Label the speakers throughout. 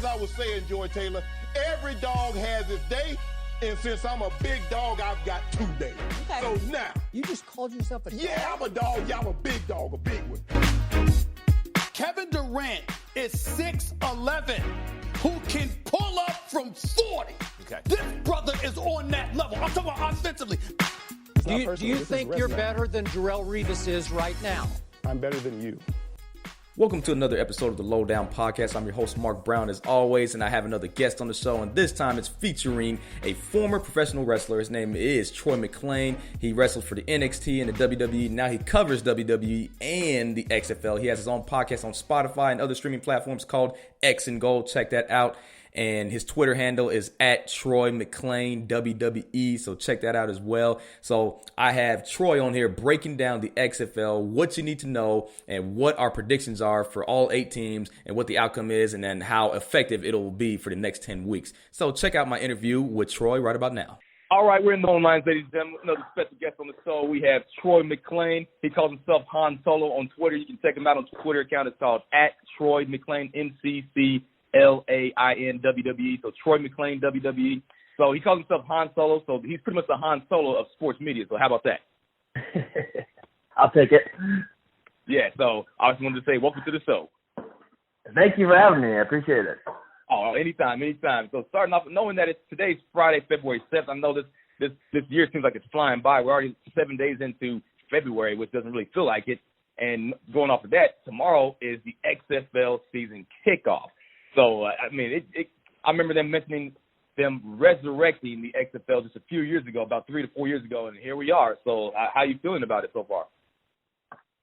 Speaker 1: I was saying, Joy Taylor, every dog has its day. And since I'm a big dog, I've got 2 days. Okay. So now.
Speaker 2: You just called yourself a dog?
Speaker 1: Yeah, I'm a dog. Yeah, I'm a big dog, a big one.
Speaker 3: Kevin Durant is 6'11", who can pull up from 40. Okay. This brother is on that level. I'm talking about offensively.
Speaker 2: Do you think you're better than Jarrell Revis is right now?
Speaker 1: I'm better than you.
Speaker 4: Welcome to another episode of the Lowdown Podcast. I'm your host, Mark Brown, as always, and I have another guest on the show, and this time it's featuring a former professional wrestler. His name is Troy McClain. He wrestled for the NXT and the WWE. Now he covers WWE and the XFL. He has his own podcast on Spotify and other streaming platforms called X and Gold. Check that out. And his Twitter handle is at Troy McClain WWE, so check that out as well. So I have Troy on here breaking down the XFL, what you need to know, and what our predictions are for all 8 teams, and what the outcome is, and then how effective it'll be for the next 10 weeks. So check out my interview with Troy right about now.
Speaker 5: All right, we're in the phone lines, ladies and gentlemen. Another special guest on the show. We have Troy McClain. He calls himself Han Solo on Twitter. You can check him out on his Twitter account. It's called at Troy McClain, MCCLAIN WWE. So Troy McClain WWE. So he calls himself Han Solo. So he's pretty much the Han Solo of sports media. So how about that?
Speaker 6: I'll take it.
Speaker 5: Yeah. So I just wanted to say welcome to the show.
Speaker 6: Thank you for having me. I appreciate it.
Speaker 5: Oh, anytime. So starting off, knowing that it's today's Friday, February 7th. I know this year seems like it's flying by. We're already 7 days into February, which doesn't really feel like it. And going off of that, tomorrow is the XFL season kickoff. So, I remember them mentioning them resurrecting the XFL just a few years ago, about 3 to 4 years ago, and here we are. So how are you feeling about it so far?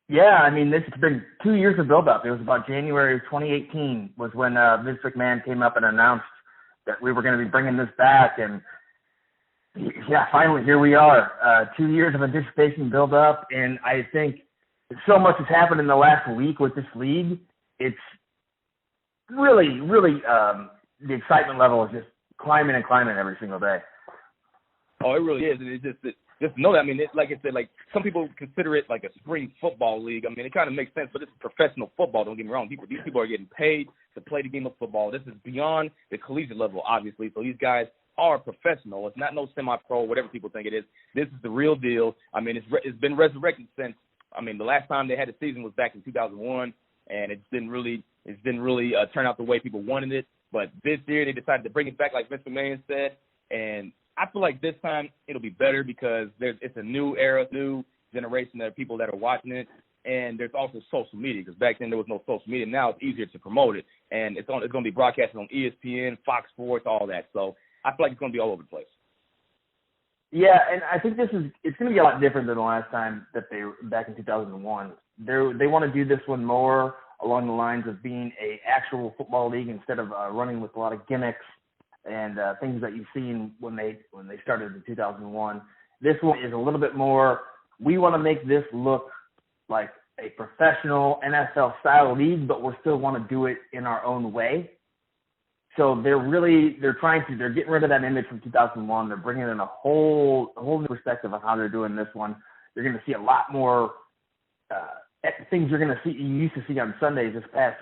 Speaker 6: Yeah, it's been 2 years of build-up. It was about January of 2018 was when Vince McMahon came up and announced that we were going to be bringing this back. And, yeah, finally, here we are. 2 years of anticipation build-up, and I think so much has happened in the last week with this league. It's really, the excitement level is just climbing every single day.
Speaker 5: Oh, it really is. And it's just know that. Like I said, like some people consider it like a spring football league. It kind of makes sense, but it's professional football. Don't get me wrong. These people are getting paid to play the game of football. This is beyond the collegiate level, obviously. So these guys are professional. It's not no semi-pro, whatever people think it is. This is the real deal. It's been resurrected since. The last time they had a season was back in 2001, and it didn't really turn out the way people wanted it. But this year they decided to bring it back, like Vince McMahon said, and I feel like this time it'll be better because it's a new era, new generation of people that are watching it, and there's also social media because back then there was no social media. Now it's easier to promote it, and it's going to be broadcasted on ESPN, Fox Sports, all that. So I feel like it's going to be all over the place.
Speaker 6: Yeah, and I think it's going to be a lot different than the last time that they were back in 2001. They want to do this one more along the lines of being a actual football league instead of running with a lot of gimmicks and things that you've seen when they started in 2001. This one is a little bit more, we want to make this look like a professional NFL-style league, but we still want to do it in our own way. So they're getting rid of that image from 2001. They're bringing in a whole new perspective on how they're doing this one. You're going to see a lot more things you used to see on Sundays this past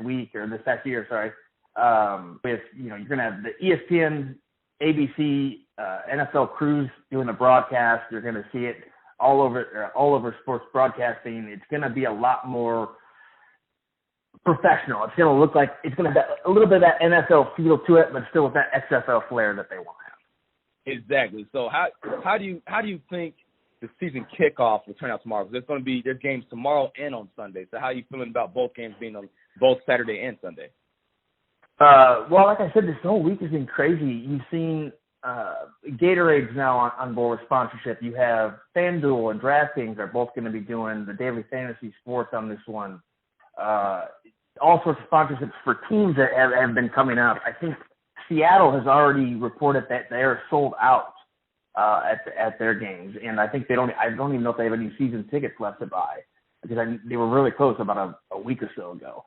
Speaker 6: year, sorry. You're going to have the ESPN, ABC, NFL crews doing the broadcast. You're going to see it all over sports broadcasting. It's going to be a lot more professional. It's going to look like it's going to have a little bit of that NFL feel to it, but still with that XFL flair that they want to have.
Speaker 5: Exactly. So how do you think the season kickoff will turn out tomorrow? Because there's games tomorrow and on Sunday. So how are you feeling about both games being on both Saturday and Sunday?
Speaker 6: Well, like I said, this whole week has been crazy. You've seen Gatorade's now on board with sponsorship. You have FanDuel and DraftKings are both going to be doing the daily fantasy sports on this one. All sorts of sponsorships for teams that have been coming up. I think Seattle has already reported that they are sold out at their games, and I think I don't even know if they have any season tickets left to buy because they were really close about a week or so ago.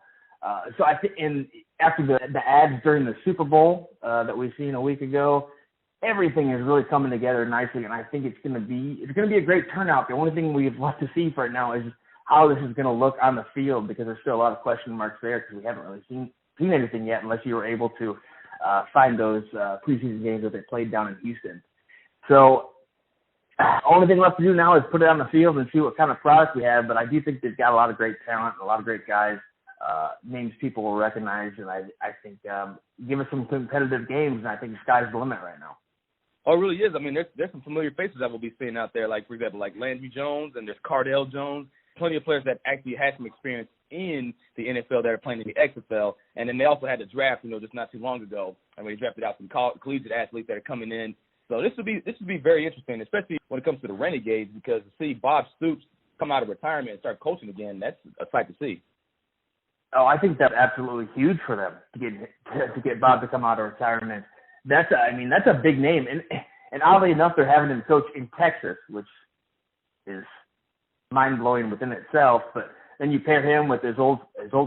Speaker 6: So I think, and after the ads during the Super Bowl that we've seen a week ago, everything is really coming together nicely, and I think it's going to be a great turnout. The only thing we've left to see for it now is how this is going to look on the field because there's still a lot of question marks there because we haven't really seen anything yet unless you were able to find those preseason games that they played down in Houston. So only thing left to do now is put it on the field and see what kind of product we have. But I do think they've got a lot of great talent, a lot of great guys, names people will recognize, and I think give us some competitive games, and I think the sky's the limit right now.
Speaker 5: Oh, it really is. I mean, there's some familiar faces that we'll be seeing out there, like, for example, like Landry Jones, and there's Cardell Jones, plenty of players that actually had some experience in the NFL that are playing in the XFL. And then they also had the draft, just not too long ago, and we drafted out some collegiate athletes that are coming in. So this would be very interesting, especially when it comes to the Renegades, because to see Bob Stoops come out of retirement and start coaching again, that's a sight to see.
Speaker 6: Oh, I think that's absolutely huge for them to get Bob to come out of retirement. That's a big name, and oddly enough, they're having him coach in Texas, which is mind blowing within itself. But then you pair him with his old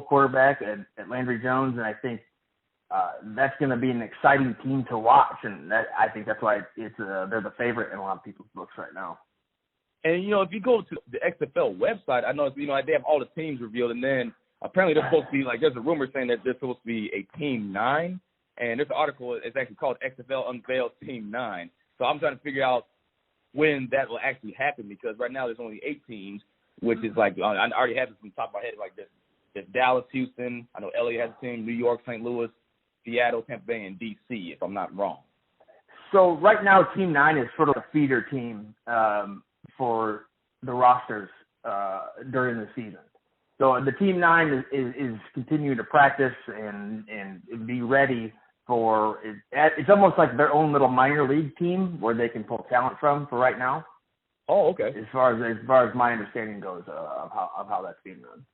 Speaker 6: quarterback at Landry Jones, and I think that's going to be an exciting team to watch, and I think that's why they're the favorite in a lot of people's books right now.
Speaker 5: And if you go to the XFL website, I know they have all the teams revealed, and then apparently there's supposed to be there's a rumor saying that there's supposed to be a Team 9, and this article is actually called XFL Unveils Team 9. So I'm trying to figure out when that will actually happen, because right now there's only 8 teams, which is I already have this from the top of my head, there's Dallas, Houston, I know LA has a team, New York, St. Louis, Seattle, Tampa Bay, and D.C., if I'm not wrong.
Speaker 6: So right now, Team 9 is sort of a feeder team for the rosters during the season. So the Team 9 is continuing to practice and be ready for it. It's almost like their own little minor league team where they can pull talent from for right now.
Speaker 5: Oh, okay.
Speaker 6: As far as my understanding goes of how that's being done.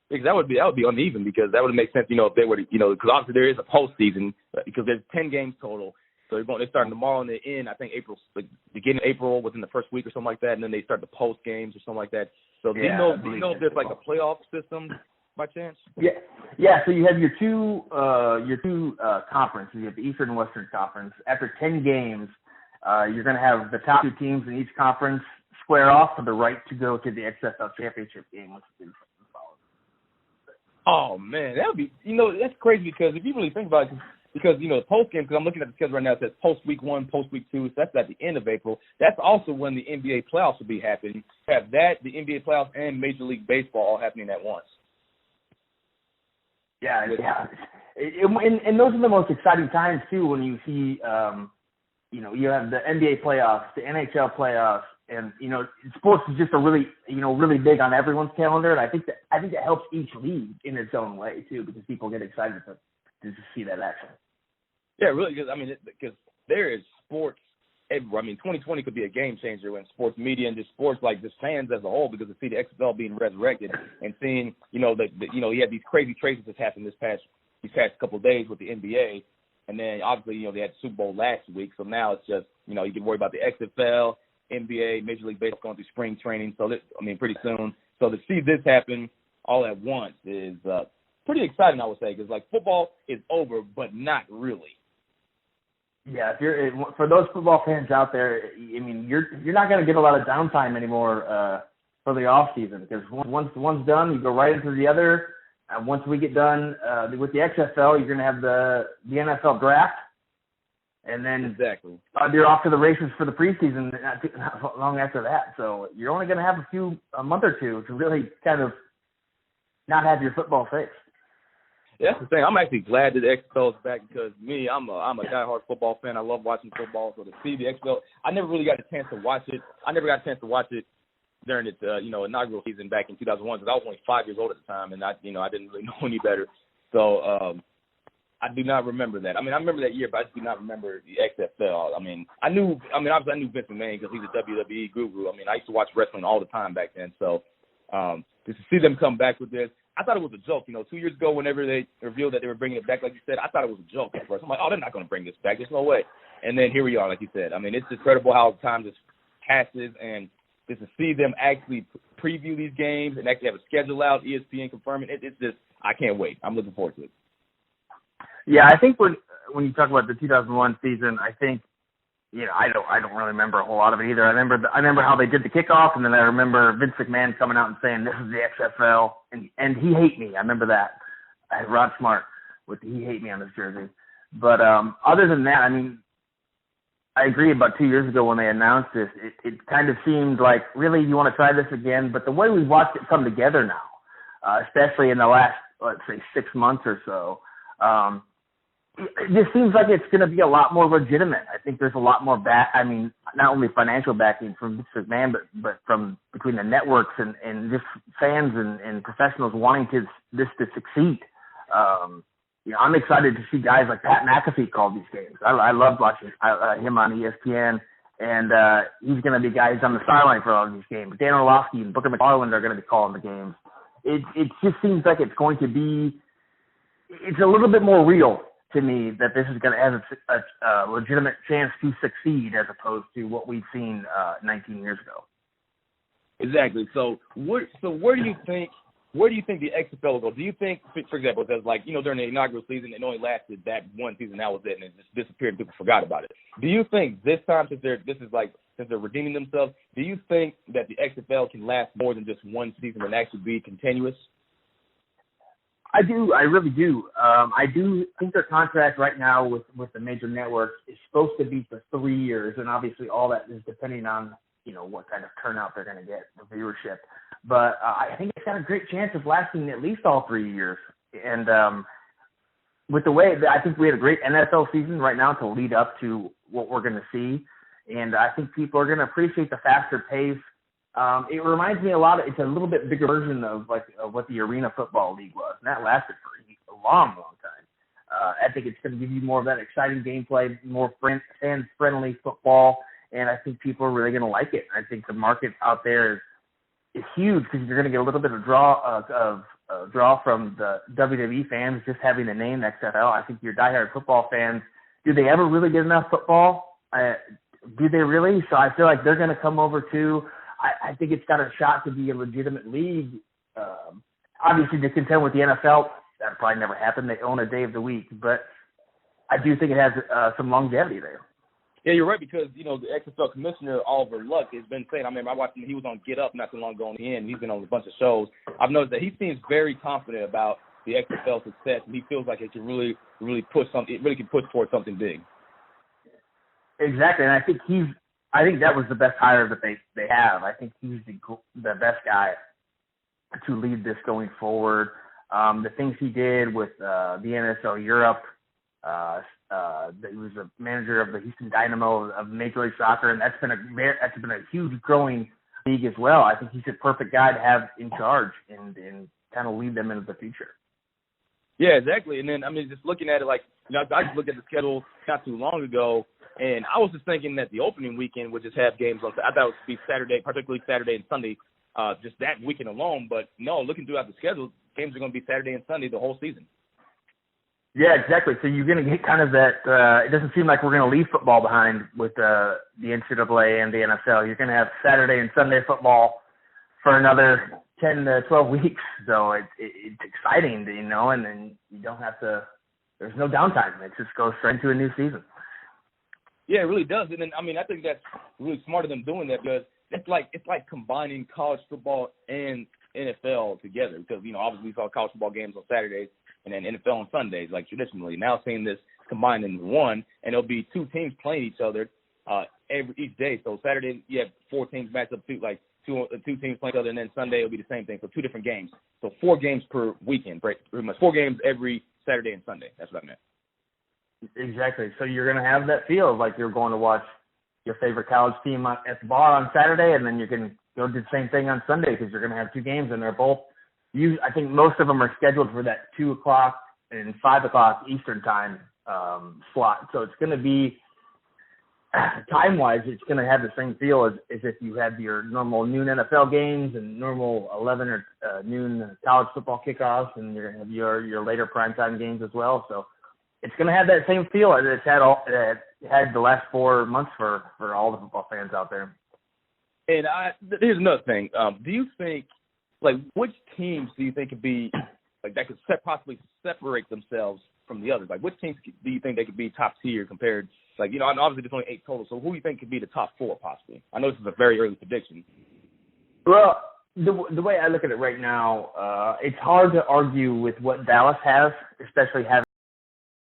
Speaker 5: Because that would be uneven, because that would make sense, if they were to, because obviously there is a postseason, because there's 10 games total. So they're starting tomorrow and they end, I think, beginning of April, within the first week or something like that, and then they start the post games or something like that. So do you know if there's a playoff system by chance? Yeah.
Speaker 6: So you have your two conferences. You have the Eastern and Western Conference. After 10 games, you're going to have the top 2 teams in each conference square off for the right to go to the XFL championship game, which is
Speaker 5: Oh, man, that would be, that's crazy, because if you really think about it, because, the post game, because I'm looking at the schedule right now, it says post week 1, post week 2, so that's at the end of April. That's also when the NBA playoffs will be happening. Have that, the NBA playoffs, and Major League Baseball all happening at once.
Speaker 6: Yeah. And those are the most exciting times, too, when you see, you have the NBA playoffs, the NHL playoffs, and, sports is just really big on everyone's calendar. And I think that helps each league in its own way, too, because people get excited to see that action.
Speaker 5: Yeah, really, because there is sports everywhere. 2020 could be a game changer when sports media and just sports, just fans as a whole, because to see the XFL being resurrected and seeing, you had these crazy trades that happened these past couple of days with the NBA. And then, obviously, they had the Super Bowl last week. So now it's just, you can worry about the XFL, NBA, Major League Baseball going through spring training. So, pretty soon. So to see this happen all at once is pretty exciting, I would say, because, football is over, but not really.
Speaker 6: Yeah, for those football fans out there, you're not going to get a lot of downtime anymore for the off season, because once one's done, you go right into the other. And once we get done with the XFL, you're going to have the NFL draft, and then
Speaker 5: exactly
Speaker 6: you're off to the races for the preseason not long after that. So you're only going to have a month or two to really kind of not have your football fixed.
Speaker 5: Yeah, that's the thing. I'm actually glad that the XFL is back, because I'm a diehard football fan. I love watching football. So to see the XFL, I never really got a chance to watch it. During its inaugural season back in 2001, because I was only 5 years old at the time, and I didn't really know any better. So I do not remember that. I remember that year, but I just do not remember the XFL. Obviously I knew Vince McMahon, because he's a WWE guru. I used to watch wrestling all the time back then. So just to see them come back with this, I thought it was a joke. 2 years ago, whenever they revealed that they were bringing it back, like you said, I thought it was a joke at first. I'm like, oh, they're not going to bring this back. There's no way. And then here we are, like you said. It's incredible how time just passes, and just to see them actually preview these games and actually have a schedule out, ESPN confirming it, it's just, I can't wait. I'm looking forward to it.
Speaker 6: Yeah, I think when you talk about the 2001 season, I think, I don't really remember a whole lot of it either. I remember how they did the kickoff, and then I remember Vince McMahon coming out and saying, "This is the XFL," and he hate me. I remember that. I had Rod Smart with the "He hate me" on his jersey. But other than that, I mean, I agree. About 2 years ago when they announced this, it kind of seemed like, really, you want to try this again? But the way we've watched it come together now, especially in the last, let's say, 6 months or so, it just seems like it's going to be a lot more legitimate. I think there's a lot more not only financial backing from Vince McMahon, but from between the networks and just fans and professionals wanting this to succeed. I'm excited to see guys like Pat McAfee call these games. I love watching him on ESPN, and he's going to be guys on the sideline for all of these games. Dan Orlovsky and Booker McFarland are going to be calling the games. It just seems like it's going to be – it's a little bit more real to me that this is going to have a legitimate chance to succeed as opposed to what we've seen 19 years ago.
Speaker 5: Exactly. So where do you think the XFL will go? Do you think, for example, because during the inaugural season, it only lasted that one season, that was it, and it just disappeared and people forgot about it. Do you think this time, since they're redeeming themselves, do you think that the XFL can last more than just one season and actually be continuous?
Speaker 6: I do. I really do. I do think their contract right now with the major networks is supposed to be for 3 years, and obviously all that is depending on what kind of turnout they're going to get, the viewership. But I think it's got a great chance of lasting at least all 3 years. And with the way I think we had a great NFL season right now to lead up to what we're going to see, and I think people are going to appreciate the faster pace. It reminds me a lot it's a little bit bigger version of what the Arena Football League was, and that lasted for a long time. I think it's going to give you more of that exciting gameplay, more fan-friendly football, and I think people are really going to like it. I think the market out there is huge because you're going to get a little bit of draw from the WWE fans just having the name XFL. I think your diehard football fans, do they ever really get enough football? Do they really? So I feel like they're going to come over too. I think it's got a shot to be a legitimate league. Obviously, to contend with the NFL, that'll probably never happen. They own a day of the week. But I do think it has some longevity there.
Speaker 5: Yeah, you're right, because, the XFL commissioner, Oliver Luck, has been saying, I watched him, he was on Get Up not too long ago on the end. He's been on a bunch of shows. I've noticed that he seems very confident about the XFL success, and he feels like it can really, really push something, it really can push towards something big.
Speaker 6: Exactly, and I think that was the best hire that they have. I think he's the best guy to lead this going forward. The things he did with the NSL Europe, he was a manager of the Houston Dynamo of Major League Soccer, and that's been a huge growing league as well. I think he's a perfect guy to have in charge and kind of lead them into the future.
Speaker 5: Yeah, exactly. And then, just looking at it, I just looked at the schedule not too long ago, and I was just thinking that the opening weekend would just have games on. I thought it would be Saturday, particularly Saturday and Sunday, just that weekend alone. But no, looking throughout the schedule, games are going to be Saturday and Sunday the whole season.
Speaker 6: Yeah, exactly. So you're going to get kind of that. It doesn't seem like we're going to leave football behind with the NCAA and the NFL. You're going to have Saturday and Sunday football for another 10 to 12 weeks. So it's exciting, and then you don't have to. There's no downtime. It just goes straight into a new season.
Speaker 5: Yeah, it really does. And then, I think that's really smart of them doing that, because it's like combining college football and NFL together, because, obviously we saw college football games on Saturdays and then NFL on Sundays, like traditionally. Now seeing this combined into one, and it'll be two teams playing each other each day. So Saturday you have four teams match up, two teams playing each other, and then Sunday it'll be the same thing. So two different games. So 4 games per weekend, pretty much 4 games every Saturday and Sunday. That's what I meant.
Speaker 6: Exactly. So you're going to have that feel like you're going to watch your favorite college team at the bar on Saturday, and then you can go do the same thing on Sunday, because you're going to have 2 games, and they're both. I think most of them are scheduled for that 2 o'clock and 5 o'clock Eastern time slot. So it's going to be, time-wise, it's going to have the same feel as if you had your normal noon NFL games and normal 11 or noon college football kickoffs, and you're going to have your later primetime games as well. So it's going to have that same feel as it's had the last 4 months for all the football fans out there.
Speaker 5: And here's another thing. Do you think, which teams do you think could be, that could possibly separate themselves from the others? Which teams do you think they could be top tier compared, obviously there's only 8 total, so who do you think could be the top 4 possibly? I know this is a very early prediction.
Speaker 6: Well, the way I look at it right now, it's hard to argue with what Dallas has, especially having